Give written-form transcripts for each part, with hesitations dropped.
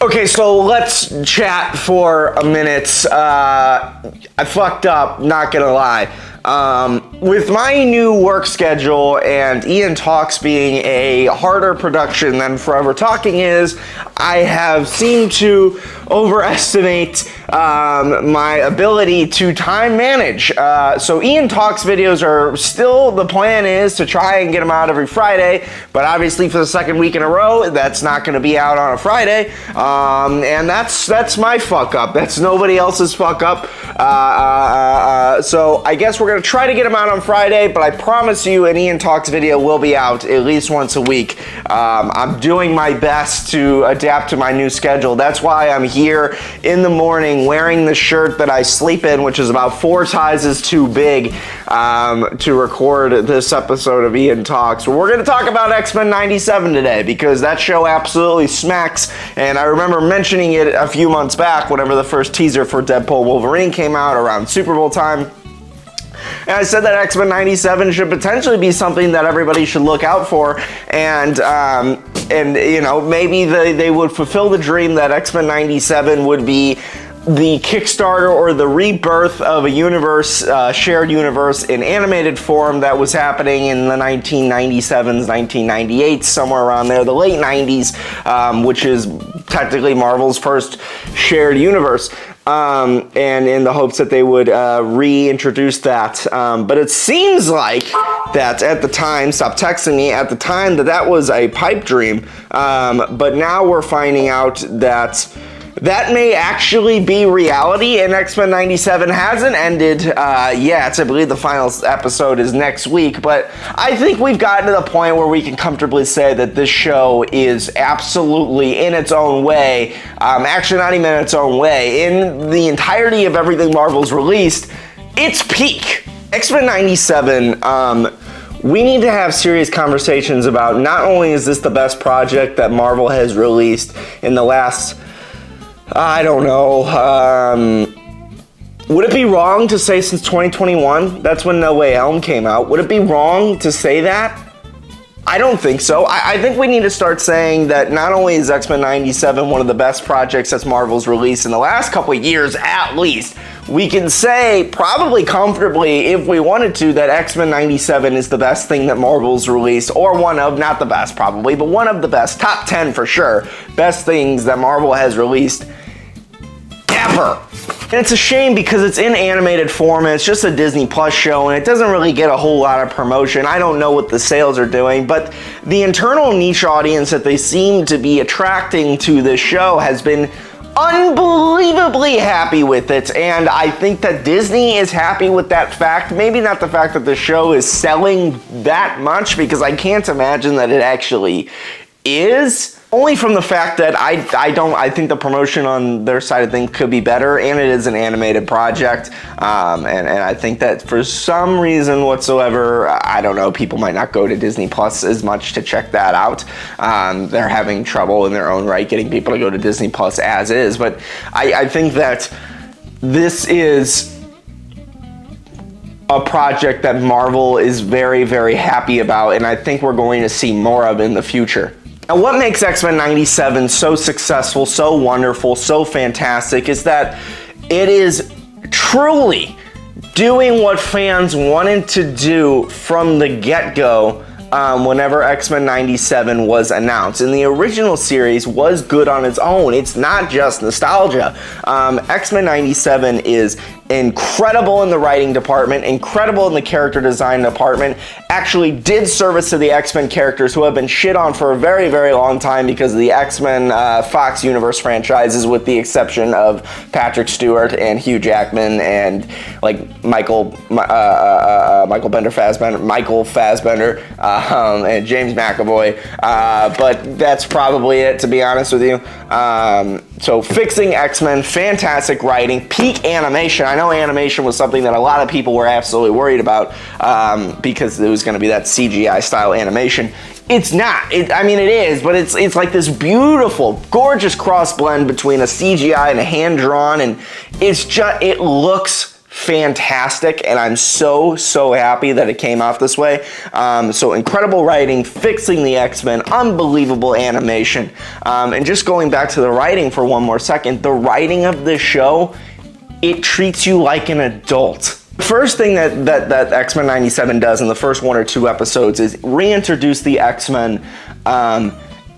Okay, so let's chat for a minute. I fucked up, not gonna lie. With my new work schedule and Ian Talks being a harder production than Forever Talking is, I have seemed to overestimate my ability to time manage. So Ian Talks videos are still, the plan is to try and get them out every Friday, but obviously for the second week in a row, that's not gonna be out on a Friday. And that's my fuck up. That's nobody else's fuck up. So I guess we're gonna try to get them out on Friday, but I promise you an Ian Talks video will be out at least once a week. I'm doing my best to adapt to my new schedule. That's why I'm here in the morning wearing the shirt that I sleep in, which is about 4 sizes too big to record this episode of Ian Talks. We're gonna talk about X-Men 97 today because that show absolutely smacks, and I remember mentioning it a few months back whenever the first teaser for Deadpool Wolverine came out around Super Bowl time. And I said that X-Men 97 should potentially be something that everybody should look out for, and you know, maybe they would fulfill the dream that X-Men 97 would be the Kickstarter or the rebirth of a universe, shared universe in animated form that was happening in the 1997s, 1998s, somewhere around there, the late 90s, which is technically Marvel's first shared universe. And in the hopes that they would reintroduce that. But it seems like that at the time, stop texting me, at the time that was a pipe dream. But now we're finding out that that may actually be reality, and X-Men 97 hasn't ended yet. I believe the final episode is next week, but I think we've gotten to the point where we can comfortably say that this show is absolutely in its own way, actually not even in its own way, in the entirety of everything Marvel's released, it's peak. X-Men 97, we need to have serious conversations about not only is this the best project that Marvel has released in the last, I don't know, would it be wrong to say since 2021? That's when No Way Home came out. Would it be wrong to say that? I don't think so. I think we need to start saying that not only is X-Men 97 one of the best projects that Marvel's released in the last couple of years at least, we can say probably comfortably, if we wanted to, that X-Men 97 is the best thing that Marvel's released, or one of, not the best probably, but one of the best, top 10 for sure, best things that Marvel has released ever. And it's a shame because it's in animated form and it's just a Disney Plus show and it doesn't really get a whole lot of promotion. I don't know what the sales are doing, but the internal niche audience that they seem to be attracting to this show has been unbelievably happy with it, and I think that Disney is happy with that fact. Maybe not the fact that the show is selling that much, because I can't imagine that it actually is. Only from the fact that I think the promotion on their side of things could be better, and it is an animated project, and I think that for some reason whatsoever, I don't know, people might not go to Disney Plus as much to check that out. They're having trouble in their own right getting people to go to Disney Plus as is, but I think that this is a project that Marvel is very, very happy about, and I think we're going to see more of in the future. And what makes X-Men 97 so successful, so wonderful, so fantastic is that it is truly doing what fans wanted to do from the get-go whenever X-Men 97 was announced. And the original series was good on its own. It's not just nostalgia. X-Men 97 is incredible in the writing department, incredible in the character design department, actually did service to the X-Men characters who have been shit on for a very, very long time because of the X-Men Fox Universe franchises, with the exception of Patrick Stewart and Hugh Jackman and like Michael Fassbender, and James McAvoy, but that's probably it, to be honest with you. So fixing X-Men, fantastic writing, peak animation. I know animation was something that a lot of people were absolutely worried about because it was going to be that CGI style animation. It's not. I mean, it is, but it's like this beautiful, gorgeous cross blend between a CGI and a hand drawn, and it looks fantastic, and I'm so happy that it came out this way. So incredible writing, fixing the X-Men, unbelievable animation, and just going back to the writing for one more second, the writing of this show, it treats you like an adult. The first thing that X-Men 97 does in the first 1 or 2 episodes is reintroduce the X-Men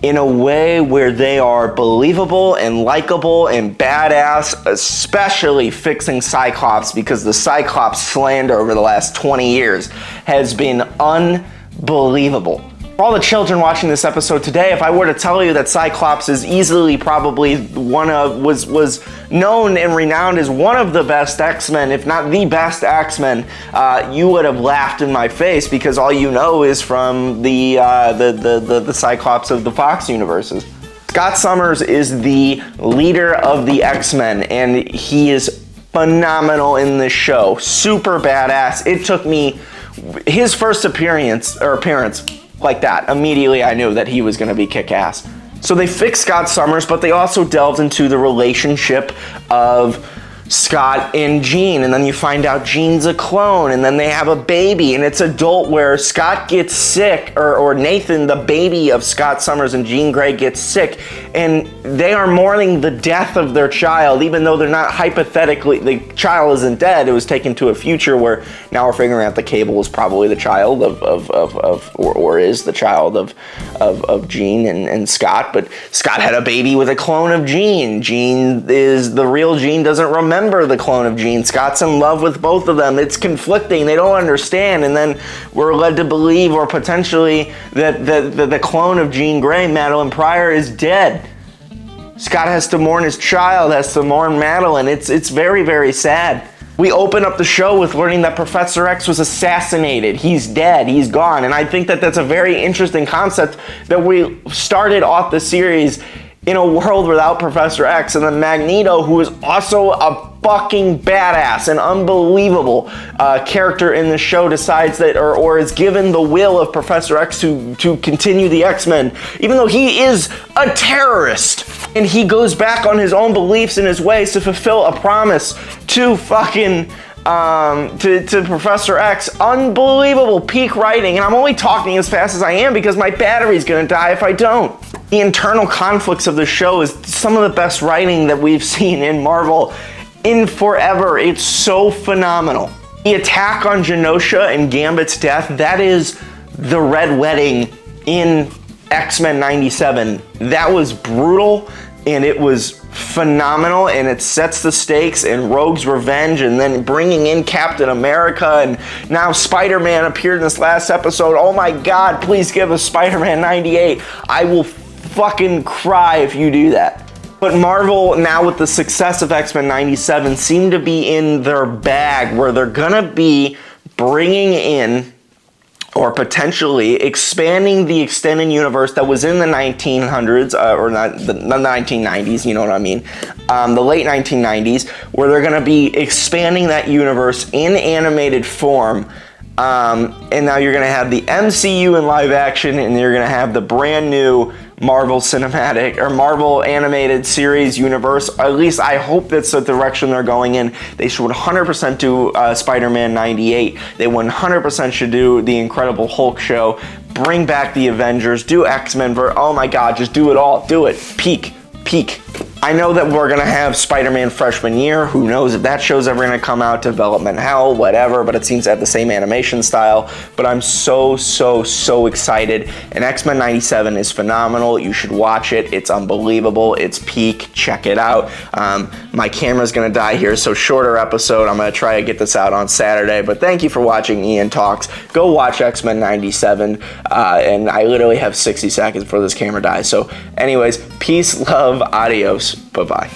in a way where they are believable and likable and badass, especially fixing Cyclops, because the Cyclops slander over the last 20 years has been unbelievable. For all the children watching this episode today, if I were to tell you that Cyclops is easily probably was known and renowned as one of the best X-Men, if not the best X-Men, you would have laughed in my face, because all you know is from the Cyclops of the Fox universes. Scott Summers is the leader of the X-Men, and he is phenomenal in this show. Super badass. It took me his first appearance like that. Immediately I knew that he was going to be kick-ass. So they fixed Scott Summers, but they also delved into the relationship of Scott and Jean, and then you find out Jean's a clone, and then they have a baby, and it's adult, where Scott gets sick, or Nathan, the baby of Scott Summers and Jean Grey, gets sick, and they are mourning the death of their child, even though they're not hypothetically, the child isn't dead. It was taken to a future where now we're figuring out the Cable is probably the child or is the child of Jean and Scott, but Scott had a baby with a clone of Jean. Jean is the real Jean, doesn't remember the clone of Jean. Scott's in love with both of them. It's conflicting. They don't understand, and then we're led to believe, or potentially, that the clone of Jean Grey, Madeline Pryor, is dead. Scott has to mourn his child, has to mourn Madeline. It's very sad. We open up the show with learning that Professor X was assassinated. He's dead. He's gone. And I think that that's a very interesting concept, that we started off the series in a world without Professor X, and then Magneto, who is also a fucking badass and unbelievable character in the show, decides that, or is given the will of Professor X to continue the X-Men, even though he is a terrorist, and he goes back on his own beliefs and his ways to fulfill a promise to fucking to Professor X. Unbelievable peak writing, and I'm only talking as fast as I am because my battery's gonna die if I don't. The internal conflicts of the show is some of the best writing that we've seen in Marvel in forever. It's so phenomenal. The attack on Genosha and Gambit's death, that is the Red Wedding in X-Men 97. That was brutal, and it was phenomenal, and it sets the stakes, and Rogue's revenge, and then bringing in Captain America, and now Spider-Man appeared in this last episode. Oh my God, please give us Spider-Man 98. I will fucking cry if you do that. But Marvel, now with the success of X-Men 97, seem to be in their bag, where they're gonna be bringing in, or potentially expanding, the extended universe that was in the 1900s, or not the 1990s, you know what I mean, the late 1990s, where they're gonna be expanding that universe in animated form. And now you're gonna have the MCU in live action, and you're gonna have the brand new Marvel Cinematic or Marvel Animated Series universe. At least I hope that's the direction they're going in. They should 100% do Spider-Man 98. They 100% should do the Incredible Hulk show. Bring back the Avengers. Do X-Men. Oh my God, just do it all. Do it. Peak. I know that we're gonna have Spider-Man freshman year. Who knows if that show's ever gonna come out, development hell, whatever, but it seems to have the same animation style. But I'm so excited. And X-Men 97 is phenomenal. You should watch it. It's unbelievable. It's peak. Check it out. My camera's gonna die here, so shorter episode. I'm gonna try to get this out on Saturday. But thank you for watching Ian Talks. Go watch X-Men 97. And I literally have 60 seconds before this camera dies. So anyways, peace, love, adios. Bye-bye.